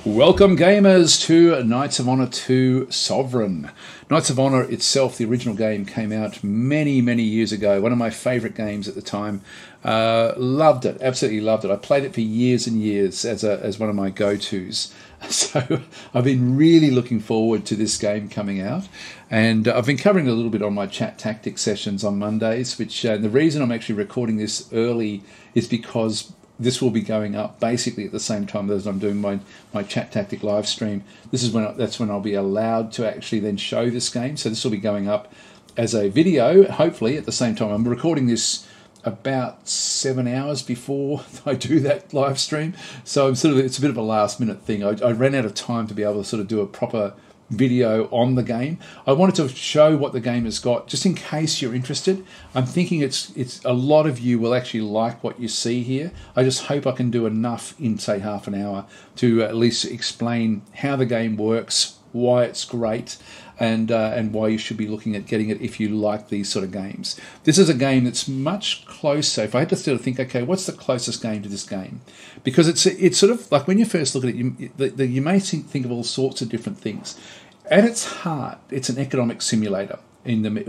Welcome gamers to Knights of Honor 2 Sovereign. Knights of Honor itself, the original game, came out many years ago. One of my favourite games at the time. Loved it, absolutely loved it. I played it for years and years as one of my go-tos. So I've been really looking forward to this game coming out. And I've been covering a little bit on my chat tactics sessions on Mondays, which the reason I'm actually recording this early is because this will be going up basically at the same time as I'm doing my chat tactic live stream. That's when I'll be allowed to actually then show this game. So this will be going up as a video, hopefully at the same time. I'm recording this about 7 hours before I do that live stream. So it's a bit of a last minute thing. I ran out of time to be able to sort of do a proper video on the game. I wanted to show what the game has got, just in case you're interested. I'm thinking it's a lot of you will actually like what you see here. I just hope I can do enough in, say, half an hour to at least explain how the game works, why it's great, and why you should be looking at getting it if you like these sort of games. This is a game that's much closer. If I had to sort of think, okay, what's the closest game to this game? Because it's sort of like when you first look at it, you may think of all sorts of different things. At its heart, it's an economic simulator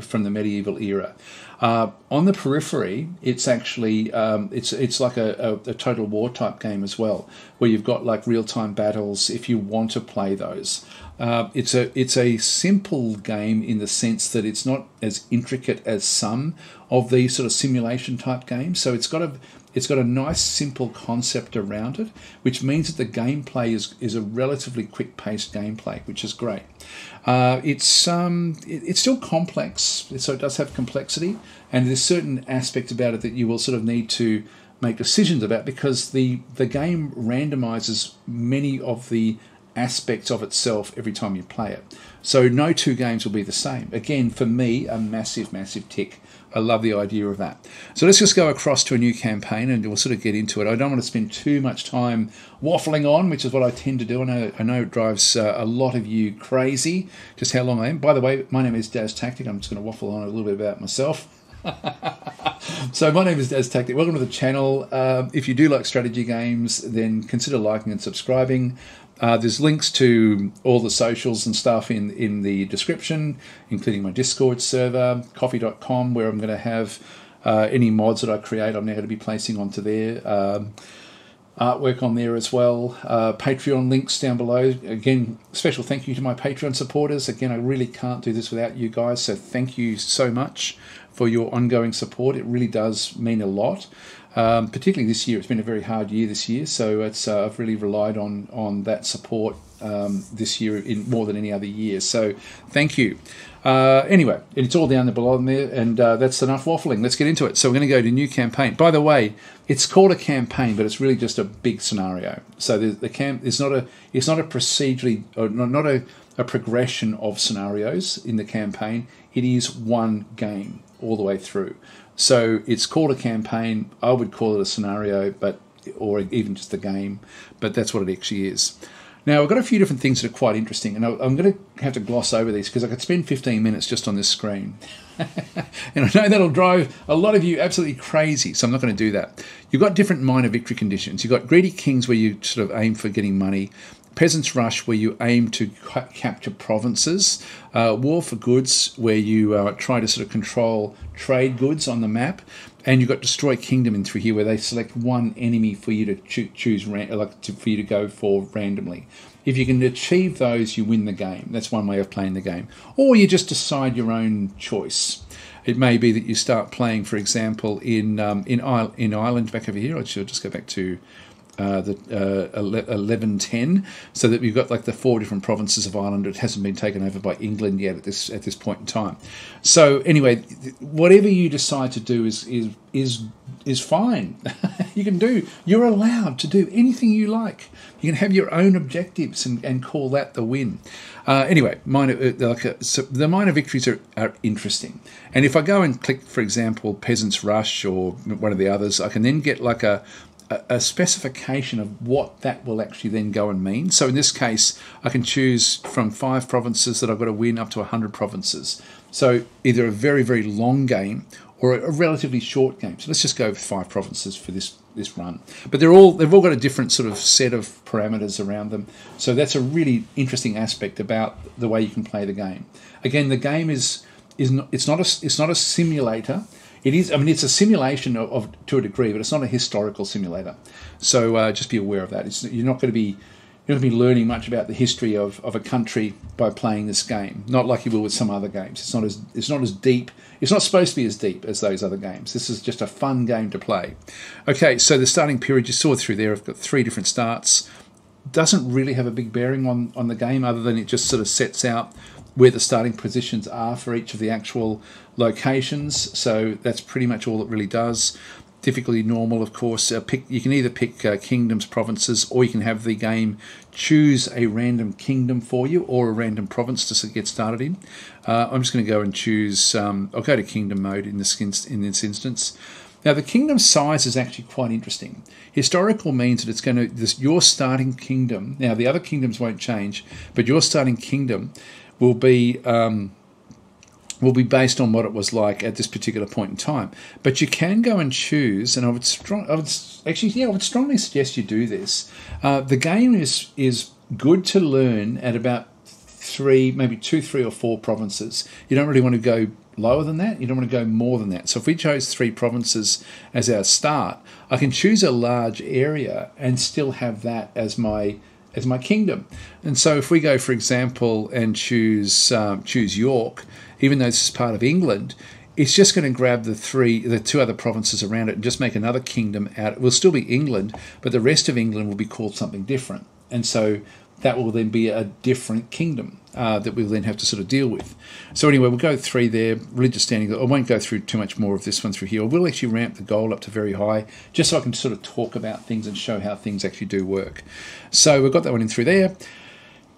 from the medieval era. On the periphery, it's actually it's like a total war type game as well, where you've got like real time battles if you want to play those. It's a simple game in the sense that it's not as intricate as some of these sort of simulation type games. So it's got a nice simple concept around it, which means that the gameplay is a relatively quick paced gameplay, which is great. It's still complex, so it does have complexity, and there's certain aspects about it that you will sort of need to make decisions about, because the game randomizes many of the aspects of itself every time you play it. So no two games will be the same. Again, for me, a massive tick. I love the idea of that. So let's just go across to a new campaign and we'll sort of get into it. I don't want to spend too much time waffling on, which is what I tend to do. I know it drives a lot of you crazy, just how long I am. By the way, my name is Daz Tactic. I'm just going to waffle on a little bit about myself. So my name is Daz Tactic. Welcome to the channel. If you do like strategy games, then consider liking and subscribing. There's links to all the socials and stuff in the description, including my Discord server, coffee.com, where I'm going to have any mods that I create, I'm now going to be placing onto there. Artwork on there as well. Patreon links down below. Again, special thank you to my Patreon supporters. Again, I really can't do this without you guys, so thank you so much for your ongoing support. It really does mean a lot. Particularly this year, it's been a very hard year this year, so I've really relied on that support this year in more than any other year. So thank you. Anyway, it's all down below there, and that's enough waffling. Let's get into it. So we're going to go to new campaign. By the way, it's called a campaign, but it's really just a big scenario. So it's not a procedurally, or not a progression of scenarios in the campaign. It is one game all the way through. So it's called a campaign. I would call it a scenario, or even just a game, but that's what it actually is. Now, I've got a few different things that are quite interesting, and I'm going to have to gloss over these because I could spend 15 minutes just on this screen. And I know that'll drive a lot of you absolutely crazy, so I'm not going to do that. You've got different minor victory conditions. You've got Greedy Kings, where you sort of aim for getting money. Peasants' Rush, where you aim to capture provinces. War for Goods, where you try to sort of control trade goods on the map. And you've got Destroy Kingdom in through here, where they select one enemy for you to choose, for you to go for randomly. If you can achieve those, you win the game. That's one way of playing the game. Or you just decide your own choice. It may be that you start playing, for example, in Ireland, back over here. I should just go back to the 1110, so that we've got like the 4 different provinces of Ireland. It hasn't been taken over by England yet at this point in time. So anyway, whatever you decide to do is fine. You're allowed to do anything you like. You can have your own objectives and call that the win. Anyway, so the minor victories are interesting. And if I go and click, for example, Peasants' Rush or one of the others, I can then get like a specification of what that will actually then go and mean. So in this case, I can choose from 5 provinces that I've got to win up to 100 provinces. So either a very long game or a relatively short game. So let's just go with 5 provinces for this run. But they've all got a different sort of set of parameters around them. So that's a really interesting aspect about the way you can play the game. Again, the game is not a simulator. It is. I mean, it's a simulation of to a degree, but it's not a historical simulator. So just be aware of that. You're not going to be learning much about the history of a country by playing this game. Not like you will with some other games. It's not as deep. It's not supposed to be as deep as those other games. This is just a fun game to play. Okay, so the starting period you saw through there. I've got 3 different starts. Doesn't really have a big bearing on the game, other than it just sort of sets out where the starting positions are for each of the actual locations. So that's pretty much all it really does. Difficulty normal, of course. You can either pick kingdoms, provinces, or you can have the game choose a random kingdom for you or a random province to get started in. I'm just going to go and choose. I'll go to kingdom mode in this instance. Now, the kingdom size is actually quite interesting. Historical means that it's going to your starting kingdom. Now, the other kingdoms won't change, but your starting kingdom will be based on what it was like at this particular point in time. But you can go and choose, and I would strongly suggest you do this. The game is good to learn at about 3, maybe 2, 3, or 4 provinces. You don't really want to go lower than that. You don't want to go more than that. So if we chose 3 provinces as our start, I can choose a large area and still have that as my kingdom. And so if we go, for example, and choose York, even though this is part of England, it's just going to grab the 2 other provinces around it and just make another kingdom out. It will still be England, but the rest of England will be called something different. And so that will then be a different kingdom that we'll then have to sort of deal with. So anyway, we'll go 3 there, religious standing. I won't go through too much more of this one through here. I will actually ramp the gold up to very high, just so I can sort of talk about things and show how things actually do work. So we've got that one in through there.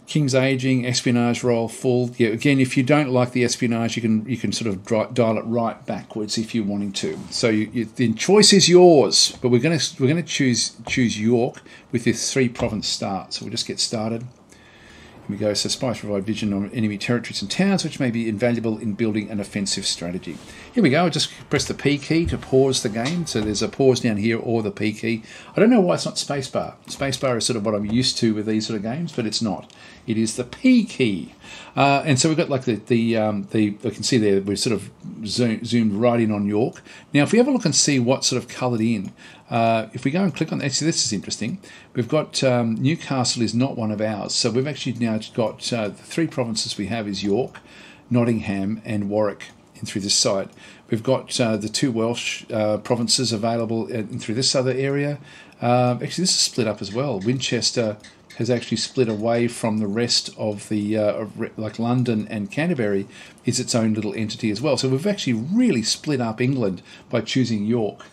King's aging, espionage roll full. Yeah, again, if you don't like the espionage, you can sort of dial it right backwards if you're wanting to. So the choice is yours, but we're going to choose York with this 3 province start. So we'll just get started. Here we go. So spies provide vision on enemy territories and towns, which may be invaluable in building an offensive strategy. Here we go. I'll just press the P key to pause the game. So there's a pause down here, or the P key. I don't know why it's not spacebar. Spacebar is sort of what I'm used to with these sort of games, but it's not. It is the P key. And so we've got like I can see there, we're sort of zoomed right in on York. Now, if we have a look and see what's sort of coloured in, if we go and click on that, actually this is interesting. We've got Newcastle is not one of ours. So we've actually now got the 3 provinces we have is York, Nottingham and Warwick in through this side. We've got the 2 Welsh provinces available in through this other area. Actually, this is split up as well. Winchester has actually split away from the rest of the, like London and Canterbury is its own little entity as well. So we've actually really split up England by choosing York.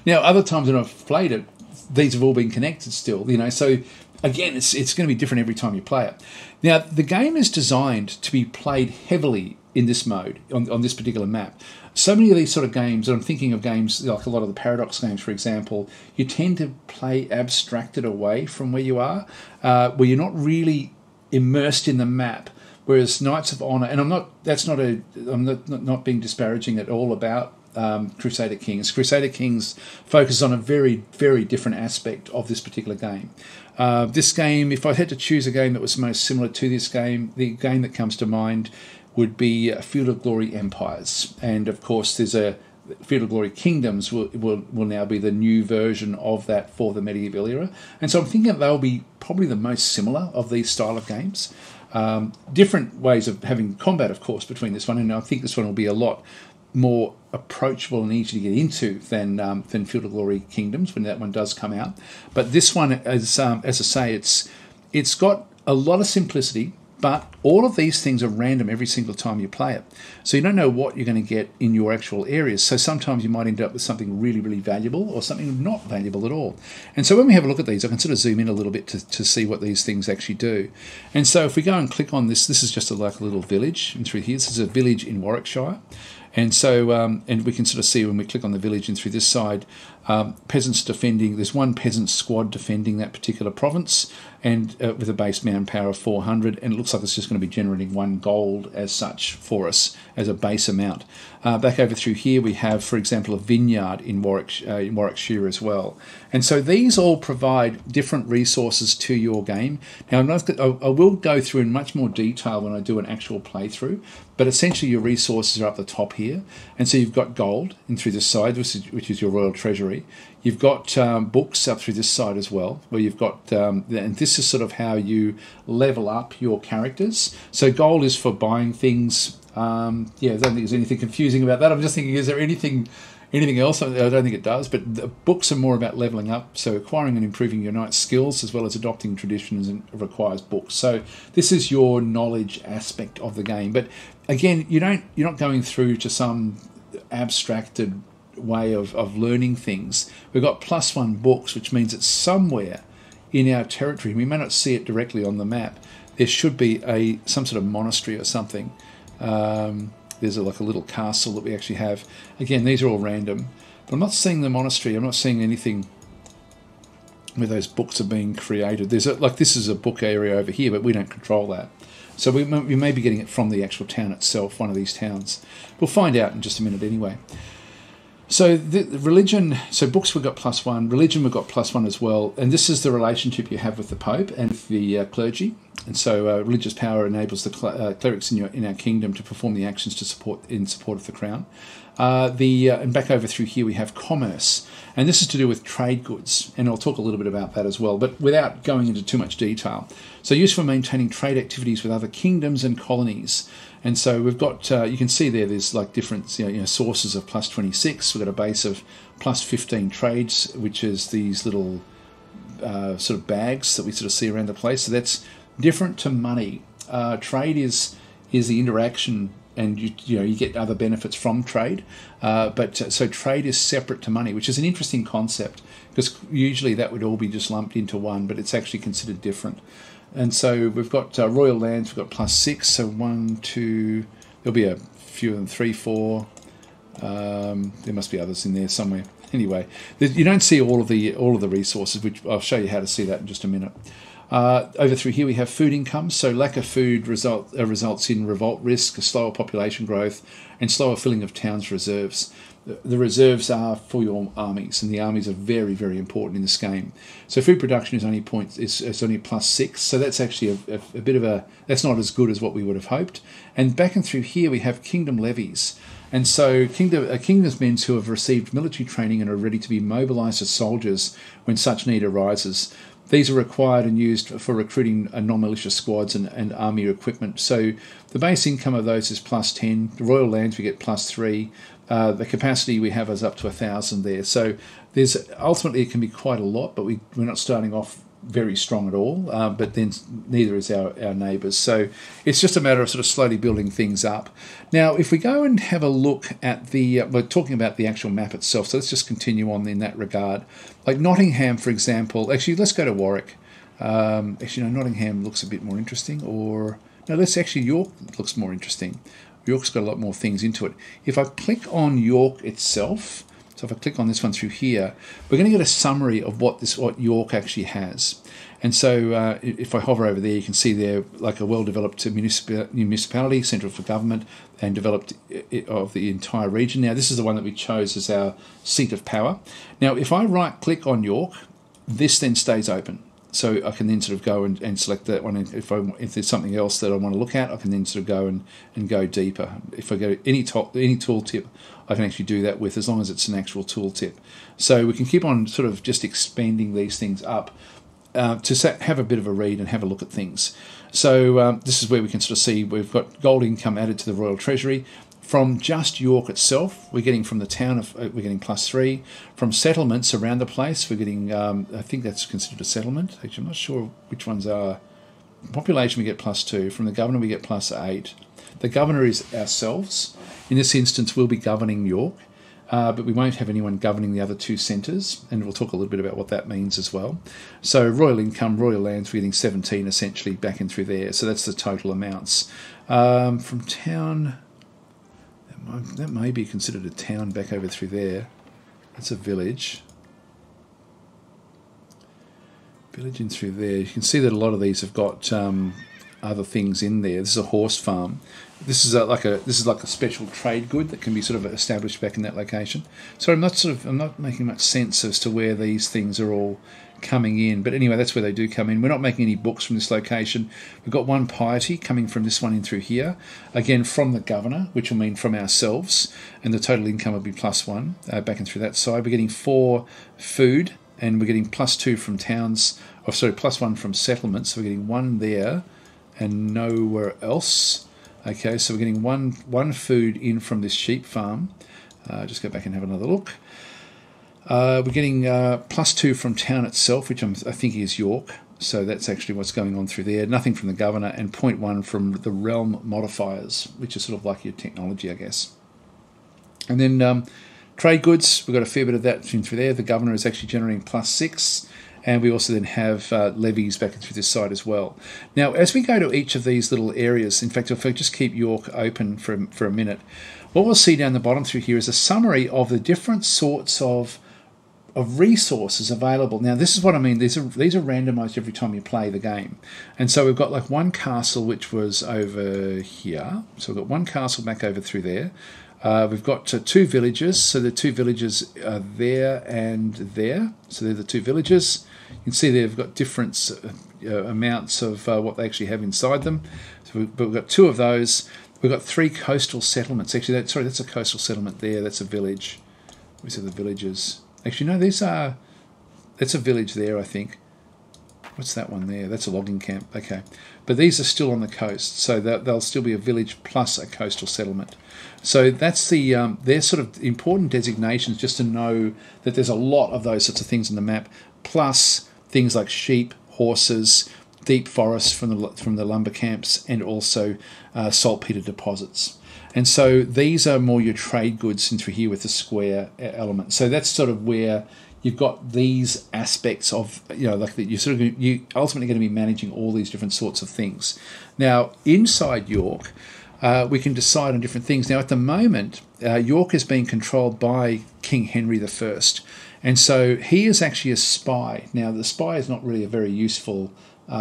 Now, other times when I've played it, these have all been connected still, so again, it's going to be different every time you play it. Now, the game is designed to be played heavily in this mode, on this particular map. So many of these sort of games, and I'm thinking of games like a lot of the Paradox games, for example, you tend to play abstracted away from where you are, where you're not really immersed in the map. Whereas Knights of Honor, and I'm not being disparaging at all about Crusader Kings. Crusader Kings focuses on a very, very different aspect of this particular game. This game, if I had to choose a game that was most similar to this game, the game that comes to mind would be Field of Glory Empires. And of course, there's a Field of Glory Kingdoms will now be the new version of that for the medieval era. And so I'm thinking that they'll be probably the most similar of these style of games. Different ways of having combat, of course, between this one, and I think this one will be a lot more approachable and easy to get into than Field of Glory Kingdoms when that one does come out. But this one, as I say, it's got a lot of simplicity, but all of these things are random every single time you play it. So you don't know what you're going to get in your actual areas. So sometimes you might end up with something really, really valuable or something not valuable at all. And so when we have a look at these, I can sort of zoom in a little bit to see what these things actually do. And so if we go and click on this, this is just like a little village. And through here, this is a village in Warwickshire. And so, and we can sort of see when we click on the village and through this side, Peasants defending, there's one peasant squad defending that particular province, and with a base manpower of 400, and it looks like it's just going to be generating 1 gold as such for us as a base amount. Back over through here we have, for example, a vineyard in Warwickshire as well. And so these all provide different resources to your game. Now I will go through in much more detail when I do an actual playthrough, but essentially your resources are up the top here. And so you've got gold in through this side, which is your royal treasury. You've got books up through this side as well, where you've got, and this is sort of how you level up your characters. So gold is for buying things. I don't think there's anything confusing about that. I'm just thinking, is there anything else? I don't think it does, but the books are more about leveling up, so acquiring and improving your knight's skills, as well as adopting traditions, and requires books. So this is your knowledge aspect of the game. But again, you're not going through to some abstracted way of learning things. We've got +1 books, which means it's somewhere in our territory. We may not see it directly on the map. There should be some sort of monastery or something. There's like a little castle that we actually have. Again, these are all random, but I'm not seeing the monastery. I'm not seeing anything where those books are being created. This is a book area over here, but we don't control that. So we may be getting it from the actual town itself, one of these towns. We'll find out in just a minute anyway. So the religion, so books we've got +1, religion we've got +1 as well, and this is the relationship you have with the Pope and the clergy. And so religious power enables the clerics in our kingdom to perform the actions in support of the crown. And back over through here we have commerce, and this is to do with trade goods, and I'll talk a little bit about that as well, but without going into too much detail. So used for maintaining trade activities with other kingdoms and colonies. And so we've got, you can see there's like different sources of +26. We've got a base of +15 trades, which is these little sort of bags that we sort of see around the place. So that's different to money. Trade is the interaction, and you get other benefits from trade. So trade is separate to money, which is an interesting concept, because usually that would all be just lumped into one, but it's actually considered different. And so we've got royal lands, we've got +6, so 1, 2, there'll be a few of them, 3, 4, there must be others in there somewhere. Anyway, you don't see all of the resources, which I'll show you how to see that in just a minute. Over through here we have food income, so lack of food results in revolt risk, slower population growth, and slower filling of towns' reserves. The reserves are for your armies, and the armies are very, very important in this game. So food production is only +6, so that's actually a bit of that's not as good as what we would have hoped. And back and through here we have kingdom levies. And so kingdom's men who have received military training and are ready to be mobilised as soldiers when such need arises. These are required and used for recruiting non-militia squads and army equipment. So the base income of those is +10. The royal lands we get +3. The capacity we have is up to 1,000 there. So ultimately it can be quite a lot, but we're not starting off very strong at all, but then neither is our neighbours. So it's just a matter of sort of slowly building things up. Now, if we go and have a look at we're talking about the actual map itself, so let's just continue on in that regard. Like Nottingham, for example, actually, let's go to Warwick. Nottingham looks a bit more interesting, York looks more interesting. York's got a lot more things into it. If I click on York itself, so if I click on this one through here, we're going to get a summary of what York actually has. And so if I hover over there, you can see there like a well-developed municipality, central for government, and developed of the entire region. Now, this is the one that we chose as our seat of power. Now, if I right-click on York, this then stays open. So I can then sort of go and select that one. And if there's something else that I want to look at, I can then sort of go and go deeper. If I go to any tooltip, I can actually do that with, as long as it's an actual tooltip. So we can keep on sort of just expanding these things up to have a bit of a read and have a look at things. So this is where we can sort of see we've got gold income added to the Royal Treasury. From just York itself, we're getting from the town we're getting +3. From settlements around the place, we're getting, I think that's considered a settlement. Actually, I'm not sure which ones are. Population, we get +2. From the governor, we get +8. The governor is ourselves. In this instance, we'll be governing York, but we won't have anyone governing the other two centres, and we'll talk a little bit about what that means as well. So royal income, royal lands, we're getting 17 essentially back in through there. So that's the total amounts. From town, that may be considered a town back over through there. That's a village. village in through there. You can see that a lot of these have got other things in there. This is a horse farm. This is like a special trade good that can be sort of established back in that location. So I'm not making much sense as to where these things are all coming in, but anyway, that's where they do come in. We're not making any books from this location. We've got 1 piety coming from this one in through here, again from the governor, which will mean from ourselves, and the total income will be +1 back in through that side. We're getting 4 food, and we're getting +2 from towns, +1 from settlements. So we're getting 1 there and nowhere else. Okay, so we're getting one food in from this sheep farm. Just go back and have another look. We're getting +2 from town itself, which I think is York. So that's actually what's going on through there. Nothing from the governor, and 0.1 from the realm modifiers, which is sort of like your technology, I guess. And then trade goods, we've got a fair bit of that through there. The governor is actually generating +6. And we also then have levies back through this side as well. Now, as we go to each of these little areas, in fact, if I just keep York open for a minute, what we'll see down the bottom through here is a summary of the different sorts of resources available. Now, this is what I mean. These are randomized every time you play the game. And so we've got like 1 castle, which was over here. So we've got 1 castle back over through there. We've got 2 villages. So the 2 villages are there and there. So they're the 2 villages. You can see they've got different amounts of what they actually have inside them. So we've got 2 of those. We've got 3 coastal settlements. Actually, that's a coastal settlement there. That's a village. These are the villages. Actually, no, that's a village there, I think. What's that one there? That's a logging camp. Okay. But these are still on the coast, so they'll still be a village plus a coastal settlement. So that's they're sort of important designations, just to know that there's a lot of those sorts of things on the map, plus things like sheep, horses, deep forests from the lumber camps, and also saltpeter deposits. And so these are more your trade goods into here with the square element. So that's sort of where you've got these aspects of, like that you're ultimately going to be managing all these different sorts of things. Now, inside York, we can decide on different things. Now, at the moment, York is being controlled by King Henry I. And so he is actually a spy. Now, the spy is not really a very useful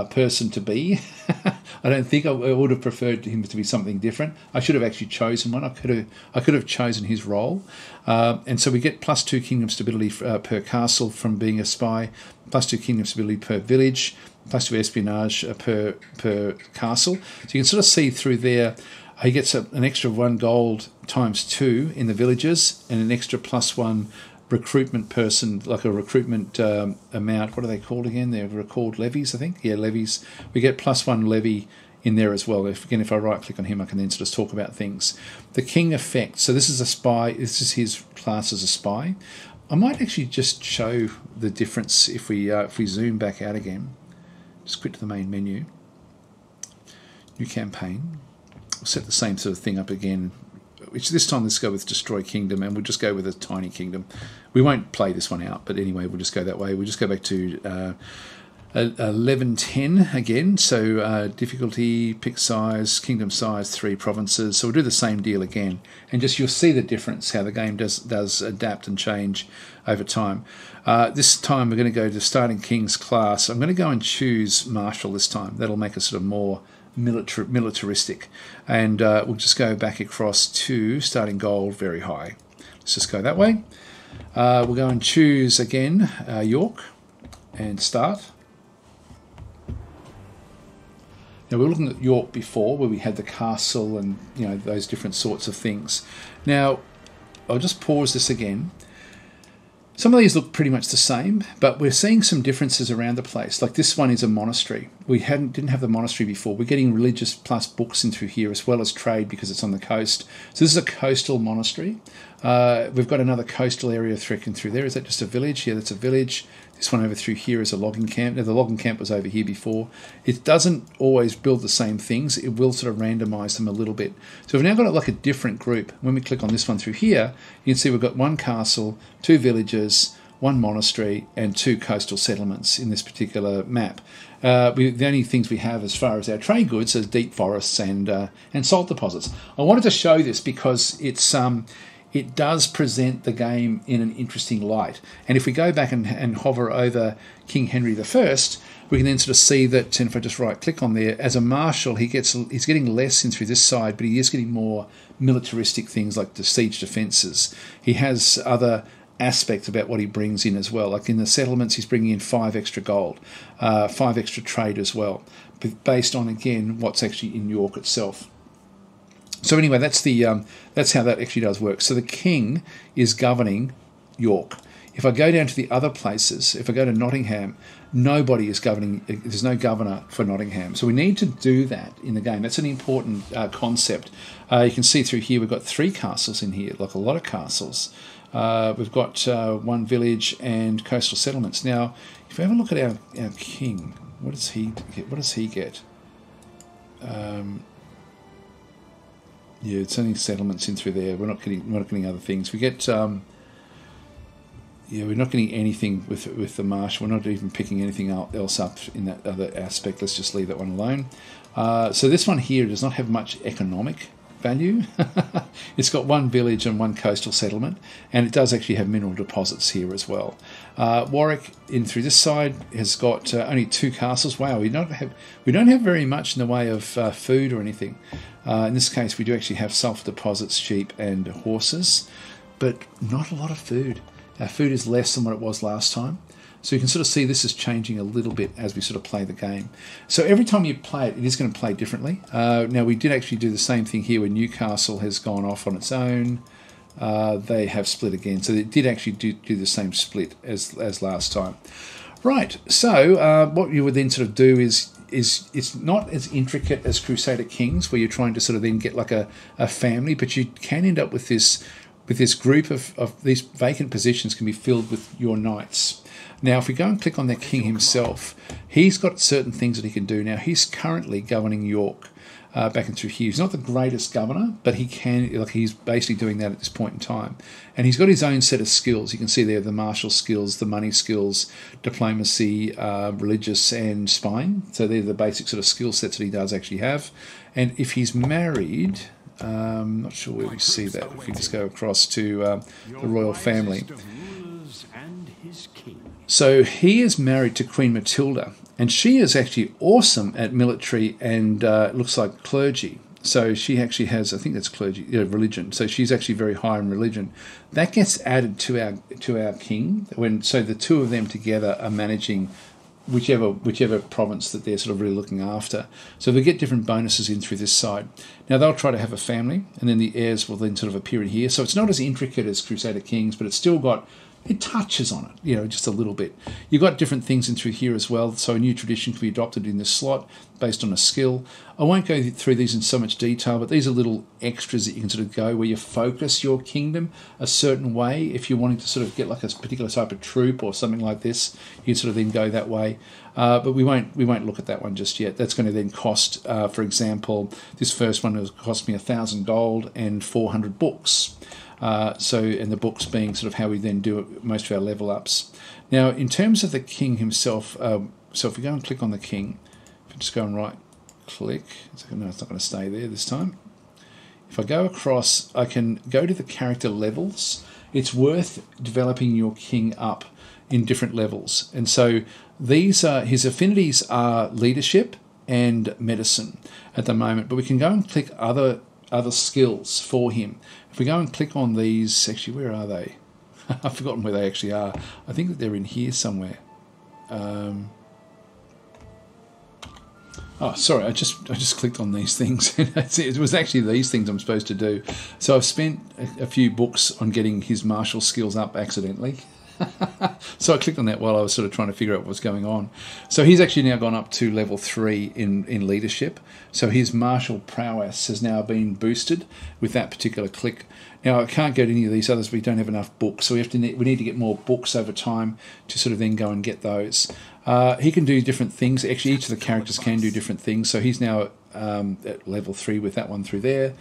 person to be. I don't think I would have preferred him to be something different. I should have actually chosen one. I could have chosen his role. And so we get +2 kingdom stability per castle from being a spy, +2 kingdom stability per village, +2 espionage per castle. So you can sort of see through there, he gets an extra 1 gold ×2 in the villages, and an extra +1 recruitment person, like a recruitment amount. What are they called again? They're called levies, I think. Yeah, levies. We get +1 levy in there as well. If I right click on him, I can then sort of talk about things. The king effect. So this is a spy. This is his class as a spy. I might actually just show the difference if we zoom back out again. Just quit to the main menu. New campaign. We'll set the same sort of thing up again. Which this time let's go with Destroy Kingdom, and we'll just go with a tiny kingdom. We won't play this one out, but anyway, we'll just go that way. We'll just go back to 1110 again. So difficulty, pick size, kingdom size, 3 provinces. So we'll do the same deal again, and just you'll see the difference, how the game does adapt and change over time. This time we're going to go to starting king's class. I'm going to go and choose marshal this time. That'll make us sort of more militaristic, and we'll just go back across to starting gold very high. Let's just go that way. We'll go and choose again York and start. Now, we were looking at York before, where we had the castle and those different sorts of things. Now I'll just pause this again. Some of these look pretty much the same, but we're seeing some differences around the place. Like this one is a monastery. We didn't have the monastery before. We're getting religious plus books in through here, as well as trade, because it's on the coast. So this is a coastal monastery. We've got another coastal area threatening through there. Is that just a village? Yeah, that's a village. This one over through here is a logging camp. Now, the logging camp was over here before. It doesn't always build the same things. It will sort of randomize them a little bit. So we've now got like a different group. When we click on this one through here, you can see we've got 1 castle, 2 villages, 1 monastery, and 2 coastal settlements in this particular map. The only things we have as far as our trade goods is deep forests and salt deposits. I wanted to show this because it's it does present the game in an interesting light. And if we go back and hover over King Henry I, we can then sort of see that, and if I just right-click on there, as a marshal, he's getting less in through this side, but he is getting more militaristic things like the siege defences. He has other aspects about what he brings in as well. Like in the settlements, he's bringing in 5 extra gold, 5 extra trade as well, based on, again, what's actually in York itself. So anyway, that's how that actually does work. So the king is governing York. If I go down to the other places, if I go to Nottingham, nobody is governing. There's no governor for Nottingham. So we need to do that in the game. That's an important concept. You can see through here we've got 3 castles in here, like a lot of castles. We've got 1 village and coastal settlements. Now, if we have a look at our king, what does he get? What does he get? Yeah, it's only settlements in through there. We're not getting other things. We get we're not getting anything with the marsh. We're not even picking anything else up in that other aspect. Let's just leave that one alone. So this one here does not have much economic value. It's got 1 village and 1 coastal settlement, and it does actually have mineral deposits here as well. Warwick, in through this side, has got only 2 castles. Wow, we don't have very much in the way of food or anything. In this case, we do actually have sulfur deposits, sheep, and horses, but not a lot of food. Our food is less than what it was last time. So you can sort of see this is changing a little bit as we sort of play the game. So every time you play it, it is going to play differently. Now, we did actually do the same thing here when Newcastle has gone off on its own. They have split again. So they did actually do the same split as last time. Right, so what you would then sort of do is it's not as intricate as Crusader Kings, where you're trying to sort of then get like a family, but you can end up with this group of these vacant positions can be filled with your knights. Now, if we go and click on the king himself, he's got certain things that he can do. Now, he's currently governing York back and through here. He's not the greatest governor, but he's basically doing that at this point in time. And he's got his own set of skills. You can see there the martial skills, the money skills, diplomacy, religious, and spine. So they're the basic sort of skill sets that he does actually have. And if he's married, not sure where we see that. If we just go across to the royal family. So he is married to Queen Matilda, and she is actually awesome at military and looks like clergy. So she actually has, I think that's clergy, religion. So she's actually very high in religion. That gets added to our king so the 2 of them together are managing whichever province that they're sort of really looking after. So they get different bonuses in through this side. Now they'll try to have a family, and then the heirs will then sort of appear in here. So it's not as intricate as Crusader Kings, but it's still got, it touches on it, just a little bit. You've got different things in through here as well. So a new tradition can be adopted in this slot based on a skill. I won't go through these in so much detail, but these are little extras that you can sort of go where you focus your kingdom a certain way. If you're wanting to sort of get like a particular type of troop or something like this, you sort of then go that way. But we won't look at that one just yet. That's going to then cost, for example, this first one has cost me 1,000 gold and 400 books. And the books being sort of how we then do most of our level ups. Now, in terms of the king himself, so if we go and click on the king, if we just go and right click, no, it's not going to stay there this time. If I go across, I can go to the character levels. It's worth developing your king up in different levels. And so these his affinities are leadership and medicine at the moment, but we can go and click other skills for him. If we go and click on these, actually, where are they? I've forgotten where they actually are. I think that they're in here somewhere. Oh, sorry, I just clicked on these things. It was actually these things I'm supposed to do. So I've spent a few books on getting his martial skills up accidentally. So I clicked on that while I was sort of trying to figure out what was going on. So he's actually now gone up to level 3 in leadership. So his martial prowess has now been boosted with that particular click. Now I can't go to any of these others. We don't have enough books, so we need to get more books over time to sort of then go and get those. He can do different things. Actually, each of the characters can do different things. So he's now at level 3 with that one through there.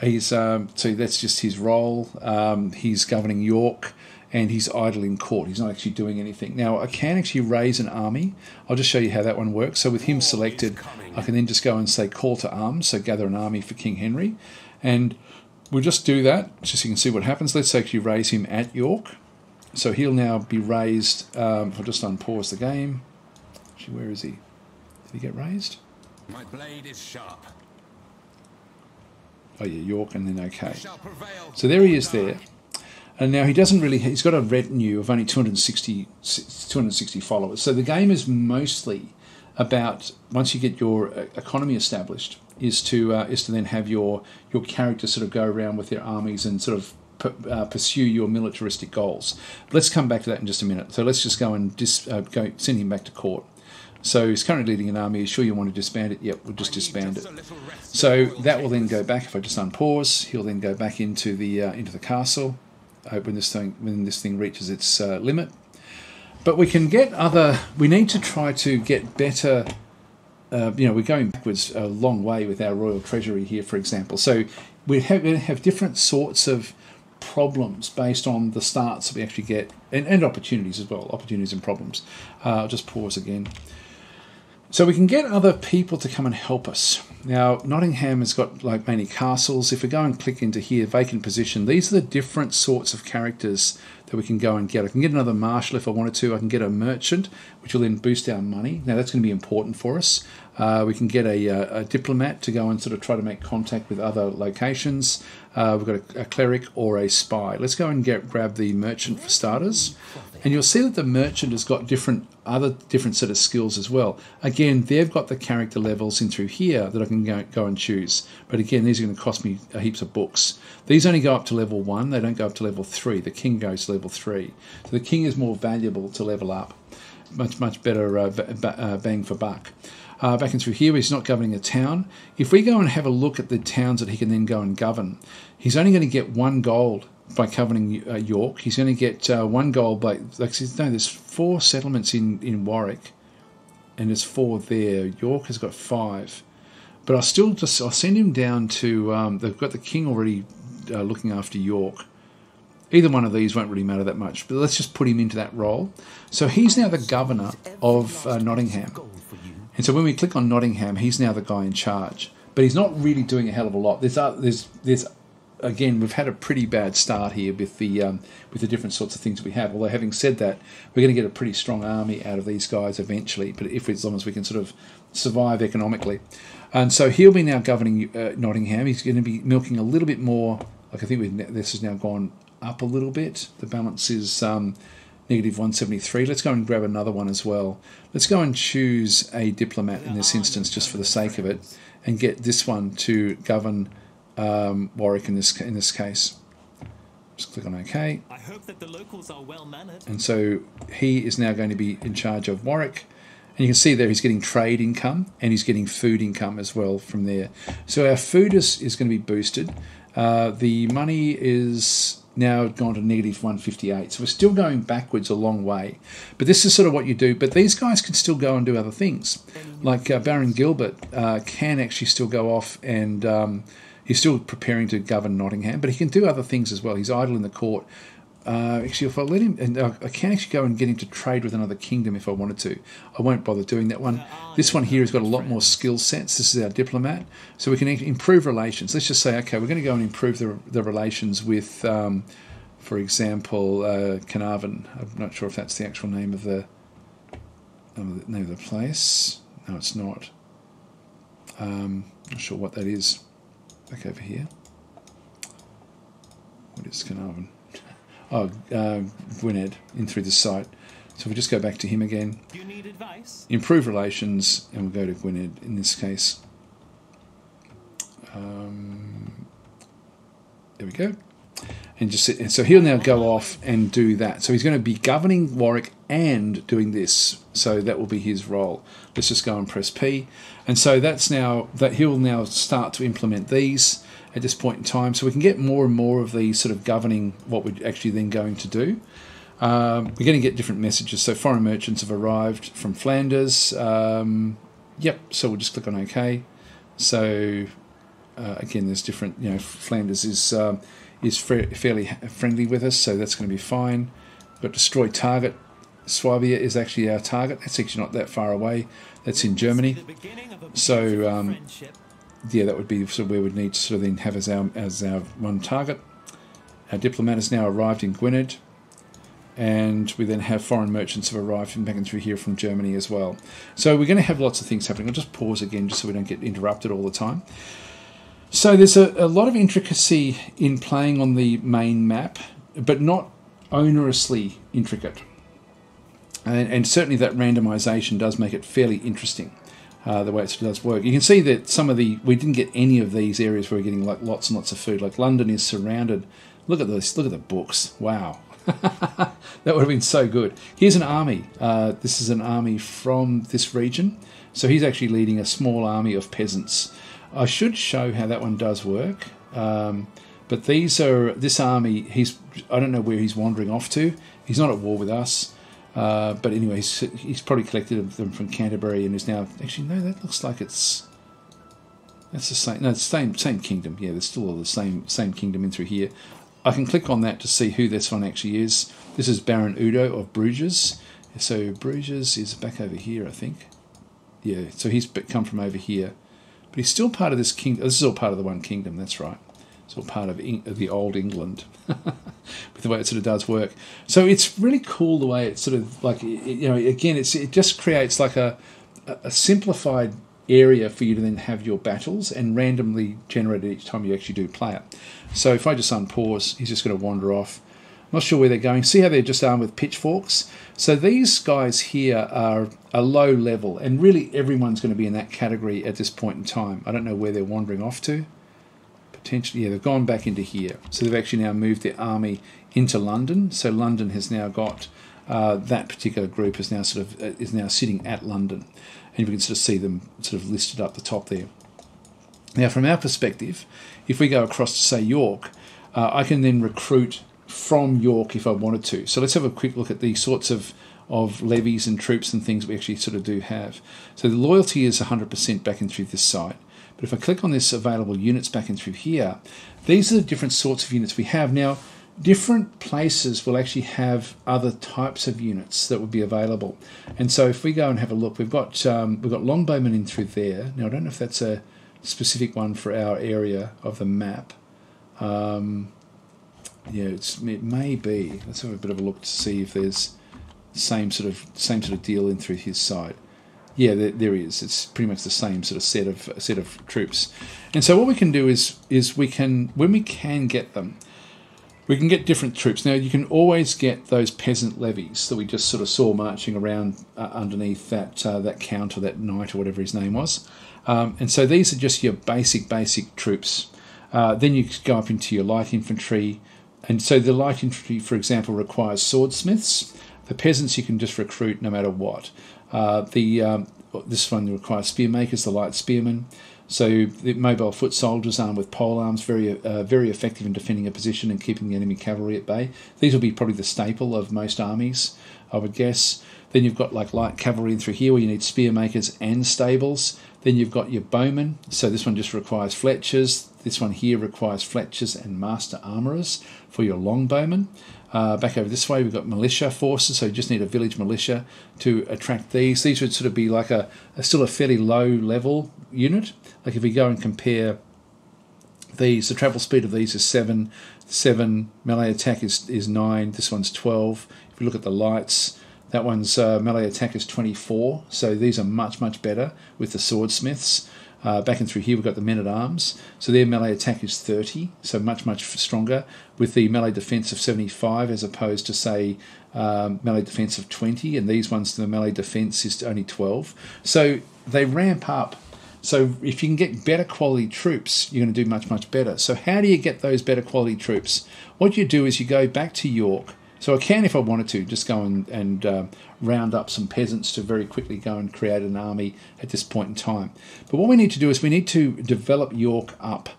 He's so that's just his role. He's governing York. And he's idle in court. He's not actually doing anything. Now, I can actually raise an army. I'll just show you how that one works. So with him selected, I can then just go and say call to arms, so gather an army for King Henry. And we'll just do that, just so you can see what happens. Let's actually raise him at York. So he'll now be raised, if I just unpause the game. Actually, where is he? Did he get raised? My blade is sharp. Oh yeah, York, and then okay. So there he is there. And now he doesn't really, he's got a retinue of only 260 followers. So the game is mostly about, once you get your economy established, is to then have your character sort of go around with their armies and sort of pursue your militaristic goals. Let's come back to that in just a minute. So let's just go and send him back to court. So he's currently leading an army. Are you sure you want to disband it? Yep, we'll just disband it. So that will then go back. If I just unpause, he'll then go back into the castle when this thing reaches its limit. But we can get other. We need to try to get better. We're going backwards a long way with our royal treasury here, for example. So we have different sorts of problems based on the starts that we actually get, and opportunities as well, opportunities and problems. I'll just pause again. So we can get other people to come and help us. Now, Nottingham has got like many castles. If we go and click into here, vacant position, these are the different sorts of characters that we can go and get. I can get another marshal if I wanted to. I can get a merchant, which will then boost our money. Now, that's going to be important for us. We can get a diplomat to go and sort of try to make contact with other locations. We've got a cleric or a spy. Let's go and grab the merchant for starters. And you'll see that the merchant has got different set of skills as well. Again, they've got the character levels in through here that I can go and choose. But again, these are going to cost me heaps of books. These only go up to level 1. They don't go up to level 3. The king goes to level 3. So the king is more valuable to level up. Much better bang for buck. Back in through here, he's not governing a town. If we go and have a look at the towns that he can then go and govern, he's only going to get 1 gold by governing York. He's going to get 1 gold by, there's 4 settlements in Warwick, and there's 4 there. York has got 5. But I'll send him down to, they've got the king already looking after York. Either one of these won't really matter that much, but let's just put him into that role. So he's now the governor of Nottingham. And so when we click on Nottingham, he's now the guy in charge. But he's not really doing a hell of a lot. There's again, we've had a pretty bad start here with the different sorts of things that we have. Although having said that, we're going to get a pretty strong army out of these guys eventually. But as long as we can sort of survive economically. And so he'll be now governing Nottingham. He's going to be milking a little bit more. Like I think this has now gone up a little bit. The balance is negative 173. Let's go and grab another one as well. Let's go and choose a diplomat in this instance, just for the sake of it, and get this one to govern Warwick in this case. Just click on OK. I hope that the locals are well mannered. And so he is now going to be in charge of Warwick. And you can see there he's getting trade income and he's getting food income as well from there. So our food is going to be boosted. The money is now gone to negative 158. So we're still going backwards a long way. But this is sort of what you do. But these guys can still go and do other things. Like Baron Gilbert can actually still go off and he's still preparing to govern Nottingham. But he can do other things as well. He's idle in the court. Actually, if I let him, and I can actually go and get him to trade with another kingdom if I wanted to. I won't bother doing that one. This one here has got a lot more skill sets. This is our diplomat. So we can improve relations. Let's just say, okay, we're going to go and improve the relations with, for example, Carnarvon. I'm not sure if that's the actual name of the place. No, it's not. Not sure what that is. Back over here. What is Carnarvon? Oh, Gwynedd, in through the site. So if we just go back to him again. You need advice? Improve relations, and we'll go to Gwynedd in this case. There we go. And so he'll now go off and do that. So he's going to be governing Warwick and doing this. So that will be his role. Let's just go and press P. And so that's now that he'll now start to implement these at this point in time. So we can get more and more of these sort of governing what we're actually then going to do. We're going to get different messages. So foreign merchants have arrived from Flanders. Yep, so we'll just click on OK. So again, there's different, Flanders is fairly friendly with us, so that's going to be fine. We've got destroy target. Swabia is actually our target. That's actually not that far away. That's in Germany. So yeah, that would be sort of where we'd need to sort of then have as our one target. Our diplomat has now arrived in Gwynedd, and we then have foreign merchants have arrived back and through here from Germany as well. So we're going to have lots of things happening. I'll just pause again just so we don't get interrupted all the time. So there's a lot of intricacy in playing on the main map, but not onerously intricate. And certainly that randomization does make it fairly interesting, the way it does work. You can see that we didn't get any of these areas where we're getting like lots and lots of food. Like London is surrounded. Look at this, look at the books. Wow. That would have been so good. Here's an army. This is an army from this region. So he's actually leading a small army of peasants. I should show how that one does work. But this army, I don't know where he's wandering off to. He's not at war with us. But anyway, he's probably collected them from Canterbury and is now... Actually, no, that looks like that's the same. No, it's the same kingdom. Yeah, there's still all the same kingdom in through here. I can click on that to see who this one actually is. This is Baron Udo of Bruges. So Bruges is back over here, I think. Yeah, so he's come from over here. But he's still part of this kingdom. This is all part of the one kingdom, that's right. It's all part of the old England, with the way it sort of does work. So it's really cool the way it's sort of like, again, it just creates like a simplified area for you to then have your battles and randomly generated each time you actually do play it. So if I just unpause, he's just going to wander off. I'm not sure where they're going. See how they're just armed with pitchforks? So these guys here are a low level, and really everyone's going to be in that category at this point in time. I don't know where they're wandering off to. Potentially, yeah, they've gone back into here. So they've actually now moved their army into London. So London has now got that particular group is now sitting at London, and you can sort of see them sort of listed up the top there. Now, from our perspective, if we go across to say York, I can then recruit from York if I wanted to. So let's have a quick look at the sorts of levies and troops and things we actually sort of do have. So the loyalty is 100% back in through this side. But if I click on this available units back in through here, these are the different sorts of units we have. Now, different places will actually have other types of units that would be available. And so if we go and have a look, we've got longbowmen in through there. Now, I don't know if that's a specific one for our area of the map. Yeah, it may be. Let's have a bit of a look to see if there's same sort of deal in through his side. Yeah, there is. It's pretty much the same sort of set of troops. And so what we can do is we can, when we can get them, we can get different troops. Now, you can always get those peasant levies that we just sort of saw marching around underneath that count or that knight or whatever his name was. And so these are just your basic troops. Then you go up into your light infantry. And so the light infantry, for example, requires swordsmiths. The peasants you can just recruit no matter what. This one requires spearmakers, the light spearmen. So the mobile foot soldiers armed with pole arms, very effective in defending a position and keeping the enemy cavalry at bay. These will be probably the staple of most armies, I would guess. Then you've got like light cavalry in through here where you need spearmakers and stables. Then you've got your bowmen. So this one just requires fletchers. This one here requires fletchers and master armourers for your longbowmen. Back over this way, we've got militia forces, so you just need a village militia to attract these. These would sort of be like still a fairly low level unit. Like if we go and compare these, the travel speed of these is 7, melee attack is 9, this one's 12. If you look at the lights, that one's melee attack is 24, so these are much better with the swordsmiths. Back in through here we've got the men-at-arms, so their melee attack is 30, so much stronger, with the melee defense of 75 as opposed to, say, melee defense of 20, and these ones, the melee defense is only 12. So they ramp up. So if you can get better quality troops, you're going to do much better. So how do you get those better quality troops? What you do is you go back to York. So I can, if I wanted to, just go and round up some peasants to very quickly go and create an army at this point in time. But what we need to do is we need to develop York up.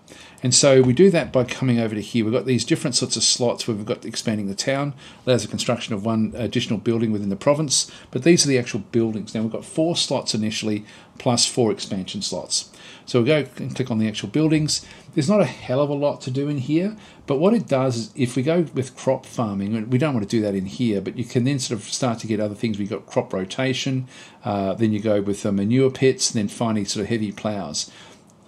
And so we do that by coming over to here. We've got these different sorts of slots where we've got expanding the town, allows the construction of one additional building within the province. But these are the actual buildings. Now we've got 4 slots initially plus 4 expansion slots. So we'll go and click on the actual buildings. There's not a hell of a lot to do in here, but what it does is if we go with crop farming, we don't want to do that in here, but you can then sort of start to get other things. We've got crop rotation, then you go with manure pits, and then finally sort of heavy ploughs.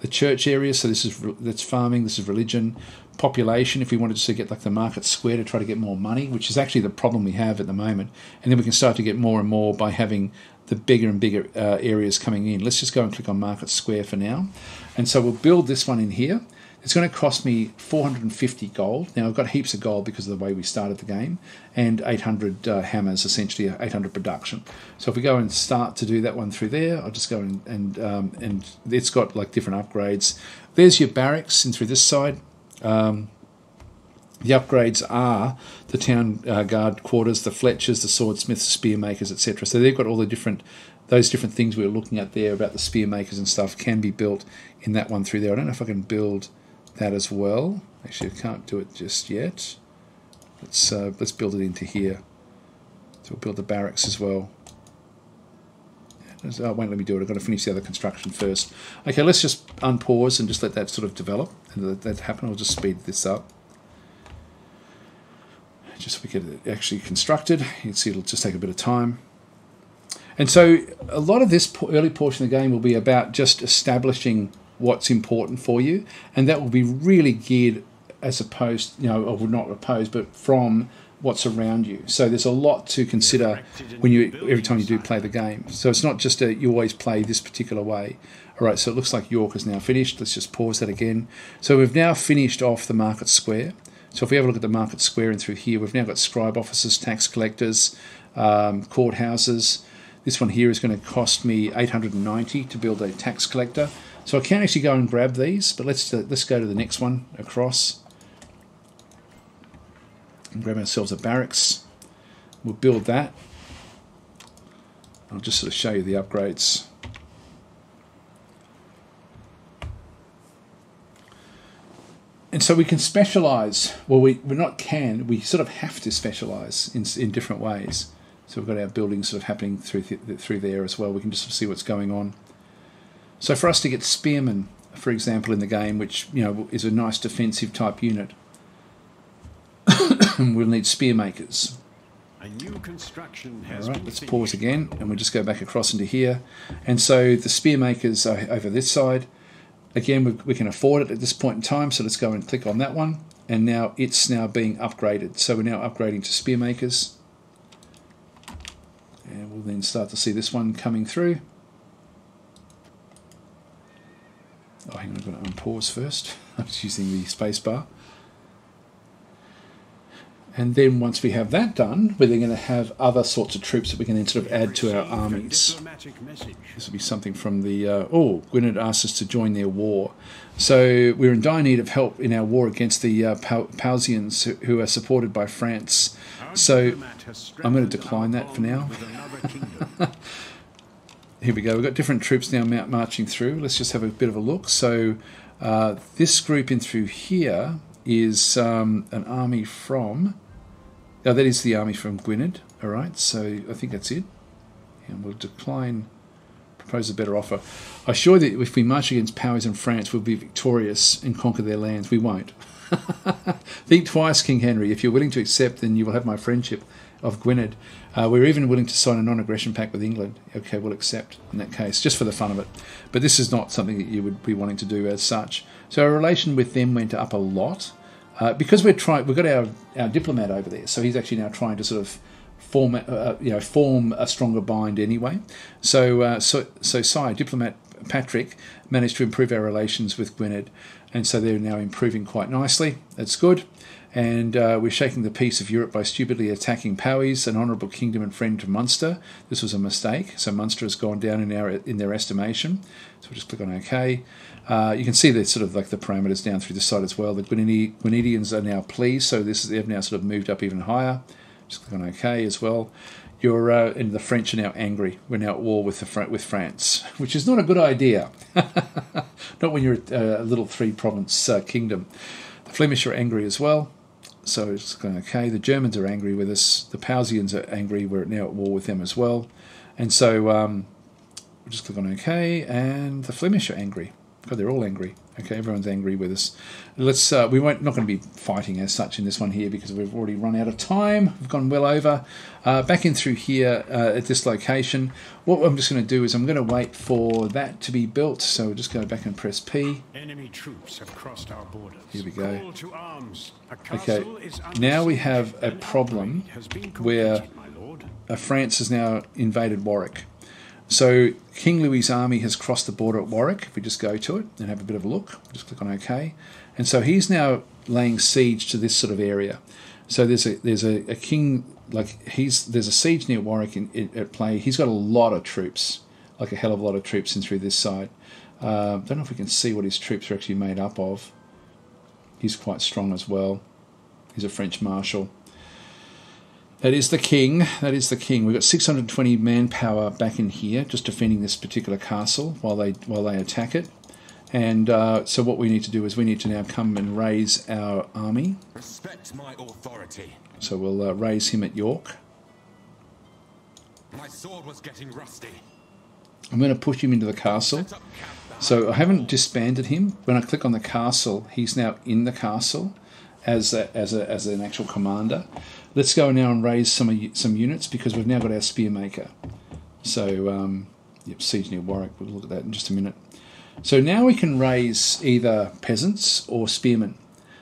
the church area. So that's farming. This is religion, population. If we wanted to get like the market square to try to get more money, which is actually the problem we have at the moment, and then we can start to get more and more by having the bigger and bigger areas coming in. Let's just go and click on market square for now, and so we'll build this one in here. It's going to cost me 450 gold. Now I've got heaps of gold because of the way we started the game, and 800 hammers, essentially 800 production. So if we go and start to do that one through there, I'll just go and it's got like different upgrades. There's your barracks, and through this side, the upgrades are the town guard quarters, the fletchers, the swordsmiths, spear makers, etc. So they've got all the those different things we were looking at there about the spear makers and stuff can be built in that one through there. I don't know if I can build that as well. Actually, I can't do it just yet. Let's build it into here. So we'll build the barracks as well. Oh, it won't let me do it. I've got to finish the other construction first. Okay, let's just unpause and just let that sort of develop and let that happen. I'll just speed this up. Just so we get it actually constructed. You can see it'll just take a bit of time. And so a lot of this early portion of the game will be about just establishing what's important for you, and that will be really geared as opposed, or not opposed, but from what's around you. So there's a lot to consider every time you do play the game. So it's not just you always play this particular way. All right, so it looks like York is now finished. Let's just pause that again. So we've now finished off the market square. So if we have a look at the market square and through here, we've now got scribe offices, tax collectors, courthouses. This one here is going to cost me 890 to build a tax collector. So I can actually go and grab these, but let's go to the next one across and grab ourselves a barracks. We'll build that. I'll just sort of show you the upgrades. And so we can specialize. Well, we sort of have to specialize in different ways. So we've got our buildings sort of happening through there as well. We can just sort of see what's going on. So for us to get spearmen, for example, in the game, which is a nice defensive type unit, we'll need spear makers. A new construction has All right, let's pause again, and we'll just go back across into here. And so the spear makers are over this side. Again, we can afford it at this point in time, so let's go and click on that one. And now it's now being upgraded. So we're now upgrading to spear makers. And we'll then start to see this one coming through. Oh, hang on, I've got to unpause first. I'm just using the space bar. And then once we have that done, we're then going to have other sorts of troops that we can then sort of add to our armies. This will be something from the... Gwynedd asked us to join their war. So we're in dire need of help in our war against the Pausians, who are supported by France. So I'm going to decline that for now. Here we go. We've got different troops now marching through. Let's just have a bit of a look. So this group in through here is an army from... that is the army from Gwynedd. All right, so I think that's it. And we'll decline, propose a better offer. I assure that if we march against powers in France, we'll be victorious and conquer their lands. We won't. Think twice, King Henry. If you're willing to accept, then you will have my friendship of Gwynedd. We're even willing to sign a non-aggression pact with England. Okay, we'll accept in that case, just for the fun of it. But this is not something that you would be wanting to do as such. So our relation with them went up a lot because we've got our diplomat over there. So he's actually now trying to sort of form a stronger bind anyway. So Sire Diplomat Patrick managed to improve our relations with Gwynedd, and so they're now improving quite nicely. That's good. And we're shaking the peace of Europe by stupidly attacking Powys, an honourable kingdom and friend to Munster. This was a mistake, so Munster has gone down in their estimation. So we'll just click on OK. You can see the sort of like the parameters down through the side as well. The Gwynedians are now pleased, so they've now sort of moved up even higher. Just click on OK as well. And the French are now angry. We're now at war with France, which is not a good idea. Not when you're a little three-province kingdom. The Flemish are angry as well. So it's going okay. The Germans are angry with us. The Pausians are angry. We're now at war with them as well. And so we'll just click on OK. And the Flemish are angry. God, they're all angry. Okay, everyone's angry with us. Let's. We won't not going to be fighting as such in this one here because we've already run out of time. We've gone well over. Back in through here at this location. What I'm just going to do is I'm going to wait for that to be built. So we'll just go back and press P. Enemy troops have crossed our borders. Here we go. Call to arms. A Okay, castle is under now we siege. have a An problem upgrade has been where completed, my lord. France has now invaded Warwick. So King Louis's army has crossed the border at Warwick. If we just go to it and have a bit of a look, just click on OK. And so he's now laying siege to this sort of area. So there's a king, like there's a siege near Warwick at play. He's got a lot of troops, like a hell of a lot of troops in through this side. Don't know if we can see what his troops are actually made up of. He's quite strong as well. He's a French marshal. That is the king. That is the king. We've got 620 manpower back in here, just defending this particular castle while they attack it. And so what we need to do is we need to now come and raise our army. Respect my authority. So we'll raise him at York. My sword was getting rusty. I'm going to push him into the castle. Set up camp. So I haven't disbanded him. When I click on the castle, he's now in the castle as an actual commander. Let's go now and raise some units because we've now got our spearmaker. So yep, siege near Warwick. We'll look at that in just a minute. So now we can raise either peasants or spearmen.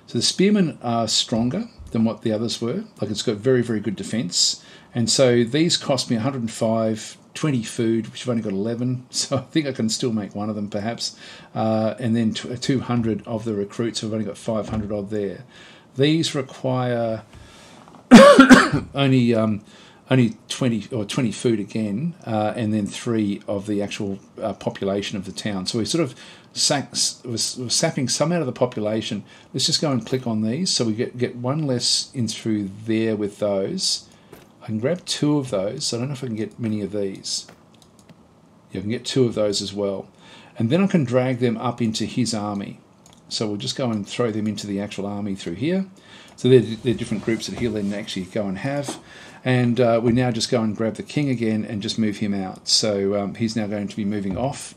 So the spearmen are stronger than what the others were. Like it's got very, very good defense. And so these cost me 105, 20 food, which I've only got 11. So I think I can still make one of them perhaps. And then 200 of the recruits. So I've only got 500 odd there. These require only 20 food again, and then 3 of the actual population of the town. So we sort of we're sapping some out of the population. Let's just go and click on these, so we get one less in through there with those. I can grab 2 of those. So I don't know if I can get many of these. Yeah, I can get 2 of those as well, and then I can drag them up into his army. So we'll just go and throw them into the actual army through here. So they're different groups that he'll then actually go and have. And we now just go and grab the king again and just move him out. So he's now going to be moving off.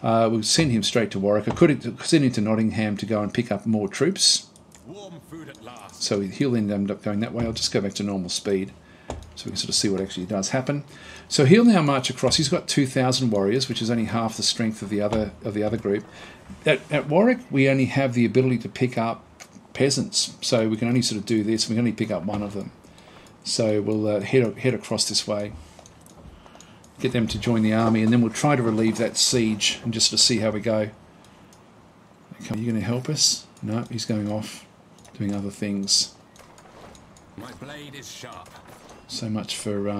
We'll send him straight to Warwick. I could send him to Nottingham to go and pick up more troops. Warm food at last. So he'll end up going that way. I'll just go back to normal speed so we can sort of see what actually does happen. So he'll now march across. He's got 2,000 warriors, which is only half the strength of the other group. At Warwick, we only have the ability to pick up peasants, so we can only sort of do this. We can only pick up one of them. So we'll head across this way, get them to join the army, and then we'll try to relieve that siege and just to see how we go. Okay, are you going to help us? No, he's going off doing other things. My blade is sharp. So much for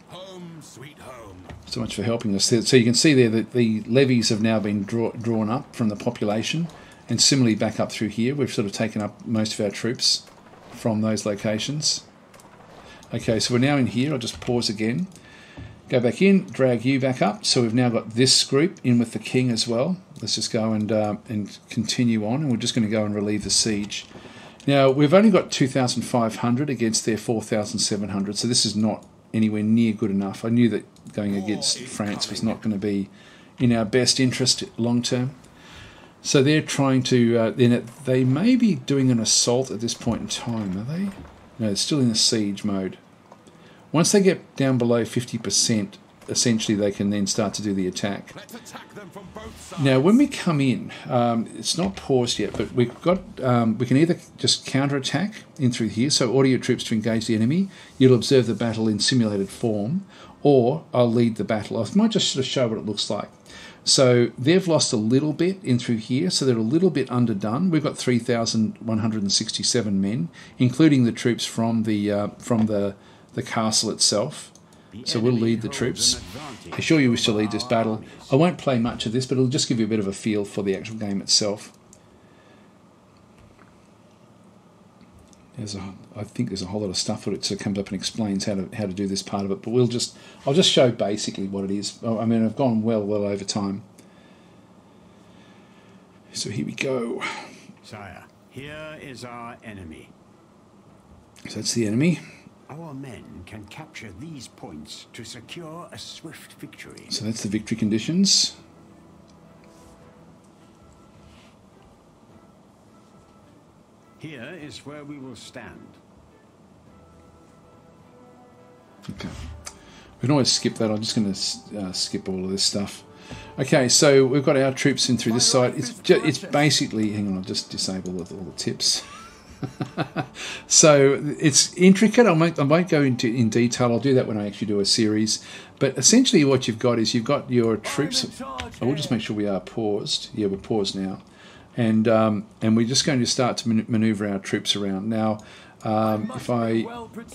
Home, sweet home. so much for helping us. So you can see there that the levies have now been drawn up from the population, and similarly back up through here. We've sort of taken up most of our troops from those locations. Okay, so we're now in here. I'll just pause again. Go back in, drag you back up. So we've now got this group in with the king as well. Let's just go and continue on, and we're just going to go and relieve the siege. Now, we've only got 2,500 against their 4,700, so this is not anywhere near good enough. I knew that going against France was not going to be in our best interest long term. So they're trying to, they may be doing an assault at this point in time, are they? No, it's still in the siege mode. Once they get down below 50%, essentially they can then start to do the attack. Let's attack them from both sides. Now, when we come in, it's not paused yet, but we've got we can either just counter-attack in through here, so order your troops to engage the enemy. You'll observe the battle in simulated form, or I'll lead the battle. I might just sort of show what it looks like. So they've lost a little bit in through here, so they're a little bit underdone. We've got 3,167 men, including the troops from the castle itself. So we'll lead the troops. I assure you we shall lead this battle. I won't play much of this, but it'll just give you a bit of a feel for the actual game itself. I think there's a whole lot of stuff that it comes up and explains how to do this part of it, but I'll just show basically what it is. I mean, I've gone well over time. So here we go. Sire, here is our enemy. So that's the enemy. Our men can capture these points to secure a swift victory. So that's the victory conditions. Here is where we will stand. Okay. We can always skip that. I'm just going to skip all of this stuff. Okay, so we've got our troops in through this side. It's basically... Hang on, I'll just disable all the tips. So it's intricate. I won't go into in detail. I'll do that when I actually do a series. But essentially what you've got is you've got your troops... I will just make sure we are paused. Yeah, we're paused now. And we're just going to start to maneuver our troops around. Now, if I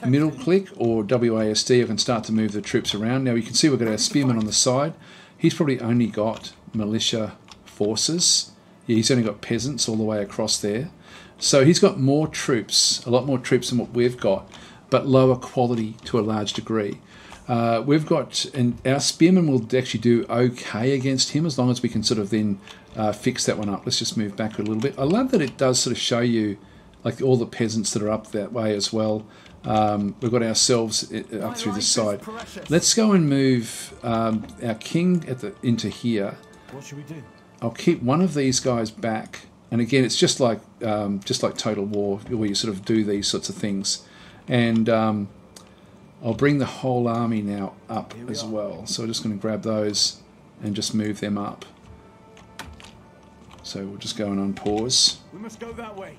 middle click or WASD, I can start to move the troops around. Now you can see we've got our spearman on the side. He's probably only got militia forces. Yeah, he's only got peasants all the way across there. So he's got more troops, a lot more troops than what we've got, but lower quality to a large degree. We've got, and our spearmen will actually do okay against him as long as we can sort of then fix that one up. Let's just move back a little bit. I love that it does sort of show you like all the peasants that are up that way as well. We've got ourselves up through this side. Let's go and move our king into here. What should we do? I'll keep one of these guys back. And again, it's just like Total War, where you sort of do these sorts of things. And I'll bring the whole army now up as well. So we're just going to grab those and just move them up. So we'll just go on pause. We must go that way.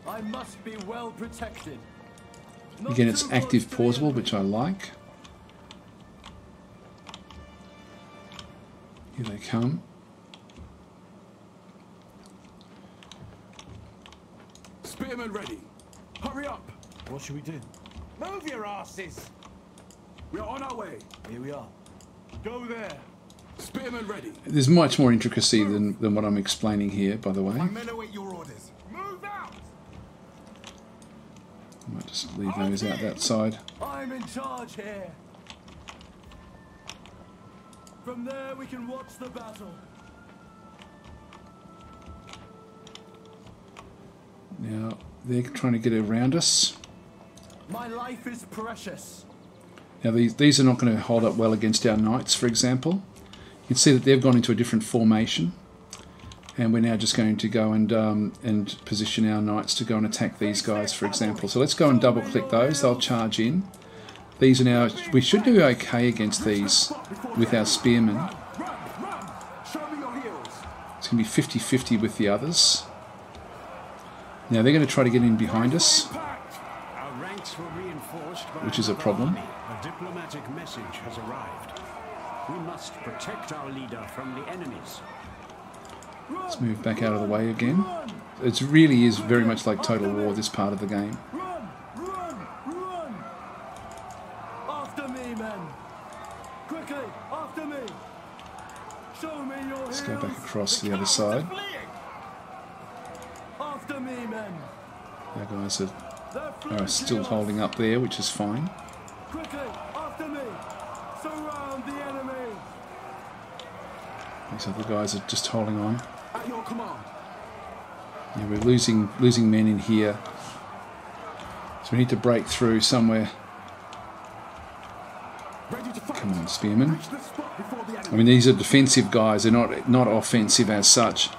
I must be well protected. Again, it's active pausable, which I like. Here they come. Spearmen ready. Hurry up. What should we do? Move your asses. We are on our way. Here we are. Go there. Spearmen ready. There's much more intricacy than what I'm explaining here, by the way. My men await your orders. Move out. I might just leave those out that side. I'm in charge here. From there we can watch the battle. Now, they're trying to get around us. My life is precious. Now, these are not going to hold up well against our knights, for example. You can see that they've gone into a different formation. And we're now just going to go and position our knights to go and attack these guys, for example. So let's go and double-click those. They'll charge in. These are now... We should do okay against these with our spearmen. It's going to be 50-50 with the others. Now they're going to try to get in behind us, which is a problem. A diplomatic message has arrived. We must protect our leader from the enemies. Let's move back out of the way again. It really is very much like Total War, this part of the game. Run! Run! Run! After me, men! Quickly! After me! Show me your Let's go back across to the other side. After me, men! Our guys are still holding up there, which is fine. Quickly! After me! Surround the enemy! These other guys are just holding on. At your command. Yeah, we're losing men in here. So we need to break through somewhere. Ready to fight. Come on, spearmen. Reach the spot before the enemy. I mean, these are defensive guys. They're not offensive as such.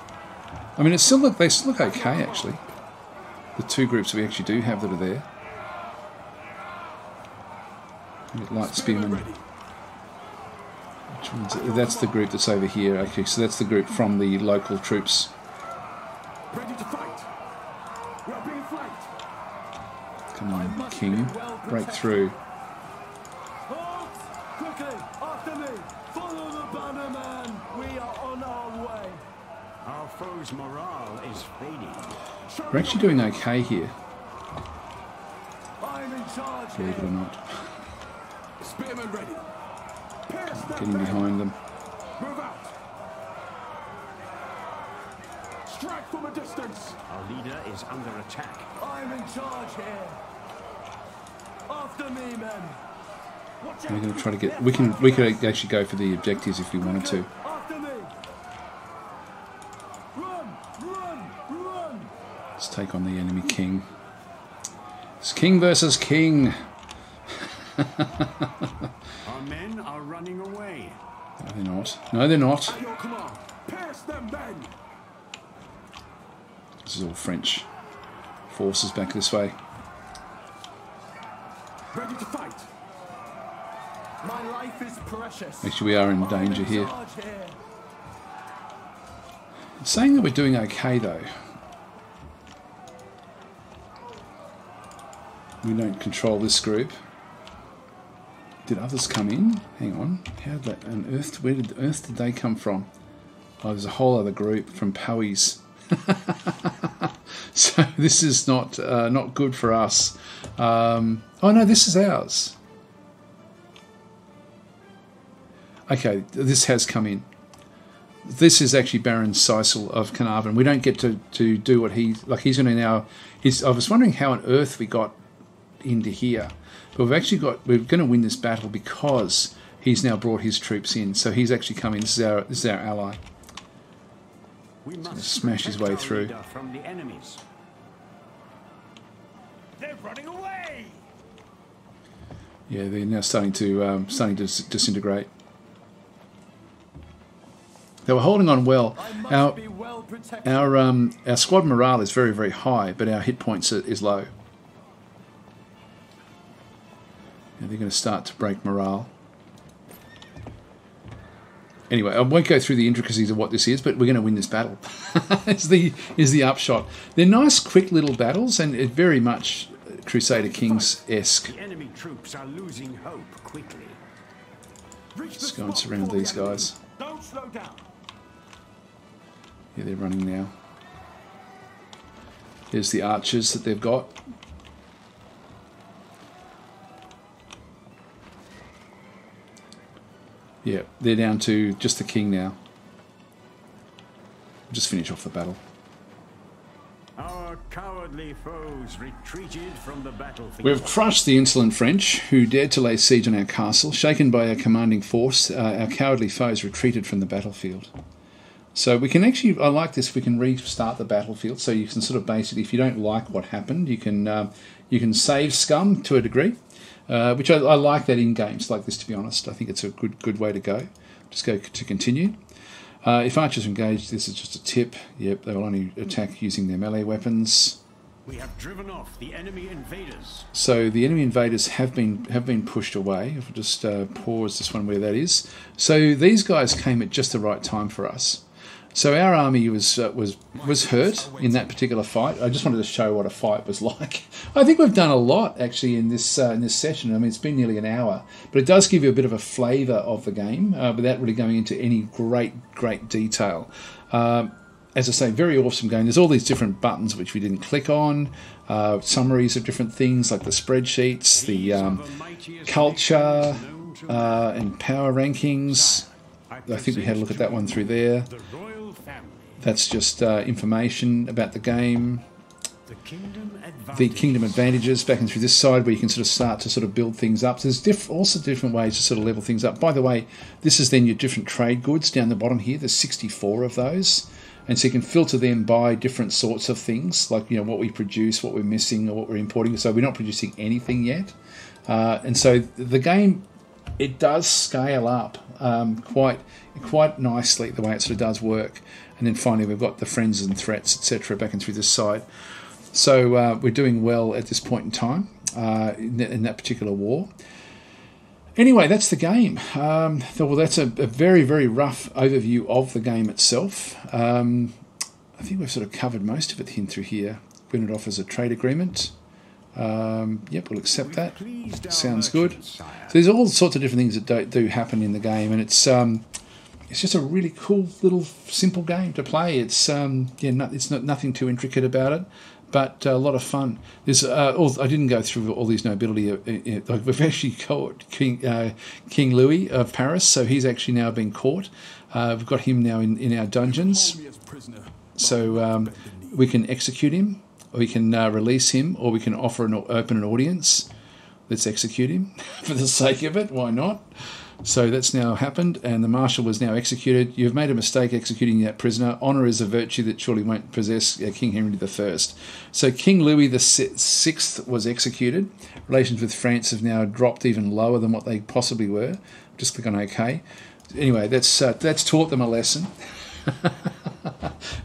I mean, they still look okay, actually. The two groups we actually do have that are there. Light spearmen. Which one's it? That's the group that's over here. Okay, so that's the group from the local troops. Ready to fight. We are being flanked. Come on, King. Break through. Halt! Quickly! After me! Follow the banner, man! We are on our way! Our foe's morale is fading. We're actually doing okay here, I'm in charge believe it or here! not. Spearmen ready. Pierce them Getting men. behind them. Move out. Strike from a distance. Our leader is under attack. I'm in charge here! After me, men! Watch out! We're going to try to get... We could actually go for the objectives if we wanted to. After me! Run! Run! Run! Let's take on the enemy king. It's king versus king. Our men are running away. No, they're not. No, they're not. At your command. Pierce them men. This is all French. forces back this way. Ready to fight. My life is precious. Actually, we are in danger here. Charge here. Saying that we're doing okay, though. We don't control this group. Did others come in? Hang on. How did that unearthed? Where did earth did they come from? Oh, there's a whole other group from Powies. So this is not good for us. Oh no, this is ours. Okay, this has come in. This is actually Baron Sisel of Carnarvon. We don't get to do what he's going to now. I was wondering how on earth we got into here, but we're going to win this battle because he's now brought his troops in. So he's actually come in. This is our ally. We must smash his way protect our through. leader from the enemies. They're running away! Yeah, they're now starting to disintegrate. They were holding on well. I must be well protected. Our squad morale is very, very high, but our hit points is low. And they're going to start to break morale. Anyway, I won't go through the intricacies of what this is, but we're going to win this battle. is the upshot. They're nice, quick little battles, and it very much Crusader Kings-esque. The enemy troops are losing hope quickly. Let's go and surrender these guys. Don't slow down. Yeah, they're running now. There's the archers that they've got. Yeah, they're down to just the king now. Just finish off the battle. Our cowardly foes retreated from the battlefield. We've crushed the insolent French, who dared to lay siege on our castle. Shaken by our commanding force, our cowardly foes retreated from the battlefield. So we can actually, I like this, we can restart the battlefield. So you can sort of basically, if you don't like what happened, you can save scum to a degree. Which I like that in games like this, to be honest. I think it's a good way to go. Just go to continue. If archers engage, this is just a tip. Yep, they will only attack using their melee weapons. We have driven off the enemy invaders. So the enemy invaders have been pushed away. If I just pause this one where that is. So these guys came at just the right time for us. So our army was hurt in that particular fight. I just wanted to show what a fight was like. I think we've done a lot actually in this session. I mean, it's been nearly an hour, but it does give you a bit of a flavour of the game without really going into any great detail. As I say, very awesome game. There's all these different buttons which we didn't click on, summaries of different things like the spreadsheets, the culture and power rankings. I think we had a look at that one through there. The royal family. That's just information about the game. The Kingdom advantages back and through this side where you can sort of start to sort of build things up. So there's also different ways to sort of level things up. By the way, this is then your different trade goods down the bottom here. There's 64 of those. And so you can filter them by different sorts of things, like, you know, what we produce, what we're missing, or what we're importing. So we're not producing anything yet. And so the game, it does scale up quite nicely, the way it sort of does work. And then finally we've got the friends and threats, etc., back and through this side. So we're doing well at this point in time in that particular war. Anyway, that's the game. Well, that's a very, very rough overview of the game itself. I think we've sort of covered most of it in through here. Win it off as a trade agreement. Yep, we'll accept that. Sounds good. So there's all sorts of different things that do happen in the game, and it's just a really cool little simple game to play. It's it's not nothing too intricate about it, but a lot of fun. There's I didn't go through all these nobility. Like we've actually caught King Louis of Paris, so he's actually now been caught. We've got him now in our dungeons, so we can execute him. We can release him, or we can open an audience. Let's execute him for the sake of it. Why not? So that's now happened, and the marshal was now executed. You've made a mistake executing that prisoner. Honour is a virtue that surely won't possess King Henry I. So King Louis VI was executed. Relations with France have now dropped even lower than what they possibly were. Just click on OK. Anyway, that's taught them a lesson.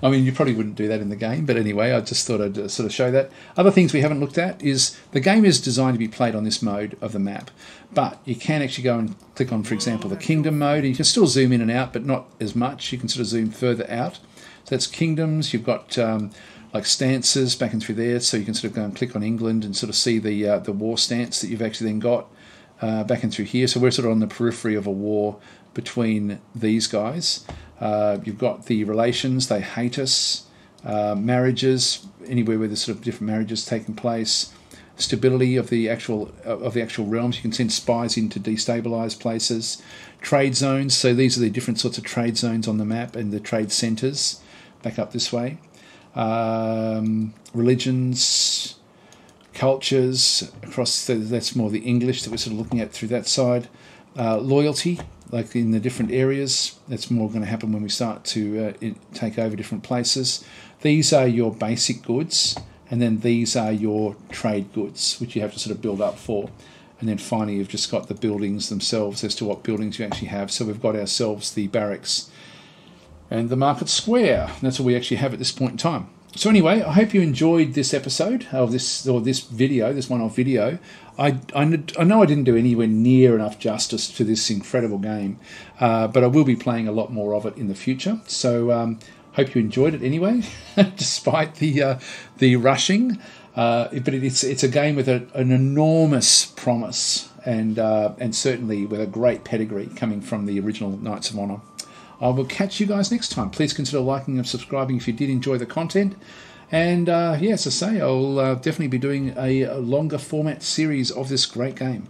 I mean, you probably wouldn't do that in the game, but anyway, I just thought I'd sort of show that. Other things we haven't looked at is the game is designed to be played on this mode of the map, but you can actually go and click on, for example, the kingdom mode, and you can still zoom in and out, but not as much. You can sort of zoom further out. So that's kingdoms. You've got like stances back and through there, so you can sort of go and click on England and sort of see the war stance that you've actually then got back and through here. So we're sort of on the periphery of a war between these guys. You've got the relations, they hate us, marriages, anywhere where there's sort of different marriages taking place, stability of the actual realms. You can send spies in to destabilize places, trade zones. So these are the different sorts of trade zones on the map and the trade centers back up this way. Religions, cultures across. That's more the English that we're sort of looking at through that side. Loyalty, like in the different areas, that's more going to happen when we start to take over different places. These are your basic goods, and then these are your trade goods, which you have to sort of build up for. And then finally, you've just got the buildings themselves as to what buildings you actually have. So we've got ourselves the barracks and the market square. And that's all we actually have at this point in time. So anyway, I hope you enjoyed this episode of this video, this one-off video. I know I didn't do anywhere near enough justice to this incredible game, but I will be playing a lot more of it in the future. So hope you enjoyed it anyway, despite the rushing. But it's a game with an enormous promise and certainly with a great pedigree coming from the original Knights of Honor. I will catch you guys next time. Please consider liking and subscribing if you did enjoy the content. And as I say, I'll definitely be doing a longer format series of this great game.